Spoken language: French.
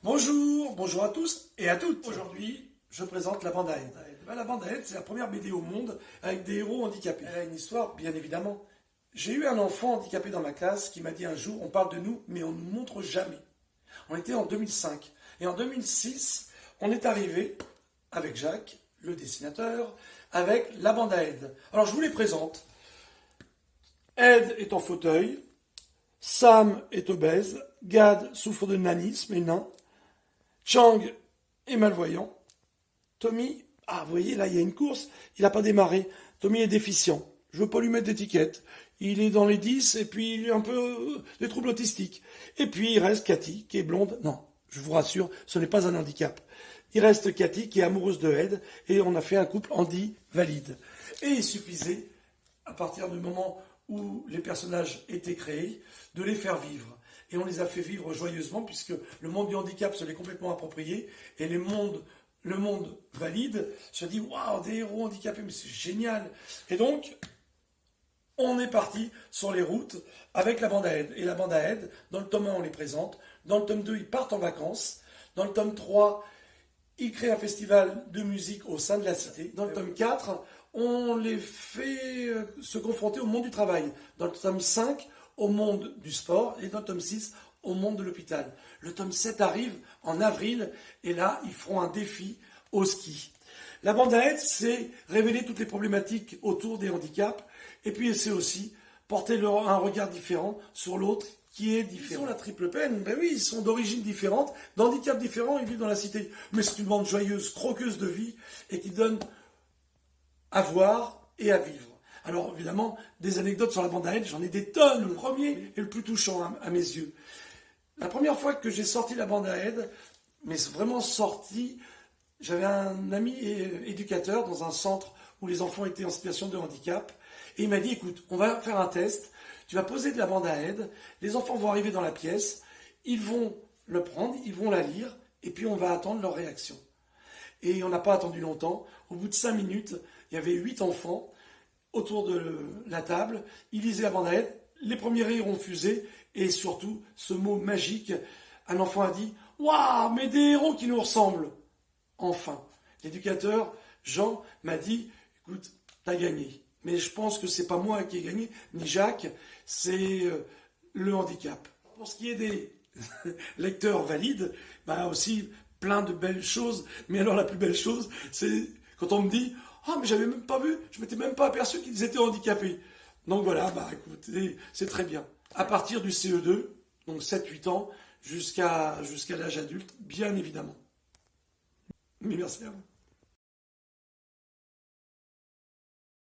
Bonjour à tous et à toutes. Aujourd'hui, je présente la bande à Ed. La bande à Ed, c'est la première BD au monde avec des héros handicapés. Elle a une histoire, bien évidemment. J'ai eu un enfant handicapé dans ma classe qui m'a dit un jour, on parle de nous, mais on ne nous montre jamais. On était en 2005. Et en 2006, on est arrivé avec Jacques, le dessinateur, avec la bande à Ed. Alors je vous les présente. Ed est en fauteuil, Sam est obèse, Gad souffre de nanisme et nain, Chang est malvoyant, Tommy, vous voyez là il y a une course, il n'a pas démarré, Tommy est déficient, je ne veux pas lui mettre d'étiquette, il est dans les 10 et puis il a un peu des troubles autistiques. Et puis il reste Cathy qui est blonde, non, je vous rassure, ce n'est pas un handicap. Il reste Cathy qui est amoureuse de Ed et on a fait un couple handi valide. Et il suffisait, à partir du moment où les personnages étaient créés, de les faire vivre. Et on les a fait vivre joyeusement, puisque le monde du handicap se l'est complètement approprié, et le monde valide se dit « Waouh, des héros handicapés, mais c'est génial !» Et donc, on est parti sur les routes avec la bande à Ed. Et la bande à Ed, dans le tome 1, on les présente. Dans le tome 2, ils partent en vacances. Dans le tome 3, ils créent un festival de musique au sein de la cité. Dans le tome 4, on les fait se confronter au monde du travail. Dans le tome 5, au monde du sport. Et dans le tome 6, au monde de l'hôpital. Le tome 7 arrive en avril. Et là, ils feront un défi au ski. La bande à Ed, c'est révéler toutes les problématiques autour des handicaps. Et puis, c'est aussi porter un regard différent sur l'autre qui est différent. Ils ont la triple peine, ben oui, ils sont d'origines différentes, d'handicaps différents, ils vivent dans la cité. Mais c'est une bande joyeuse, croqueuse de vie, et qui donne à voir et à vivre. Alors évidemment, des anecdotes sur la bande à Ed, j'en ai des tonnes. Le premier est le plus touchant à mes yeux. La première fois que j'ai sorti la bande à Ed, mais vraiment sorti, j'avais un ami éducateur dans un centre où les enfants étaient en situation de handicap, et il m'a dit, écoute, on va faire un test, tu vas poser de la bande à Ed, les enfants vont arriver dans la pièce, ils vont le prendre, ils vont la lire, et puis on va attendre leur réaction. Et on n'a pas attendu longtemps. Au bout de 5 minutes, il y avait 8 enfants autour de la table. Ils lisaient la bande à Ed. Les premiers rires ont fusé. Et surtout, ce mot magique, un enfant a dit « Waouh, mais des héros qui nous ressemblent !» Enfin, l'éducateur, Jean, m'a dit « Écoute, t'as gagné. Mais je pense que c'est pas moi qui ai gagné, ni Jacques, c'est le handicap. » Pour ce qui est des lecteurs valides, aussi plein de belles choses. Mais alors la plus belle chose, c'est quand on me dit « Ah, mais j'avais même pas vu, je m'étais même pas aperçu qu'ils étaient handicapés. » Donc voilà, écoutez, c'est très bien. À partir du CE2, donc 7-8 ans, jusqu'à l'âge adulte, bien évidemment. Mais merci à vous.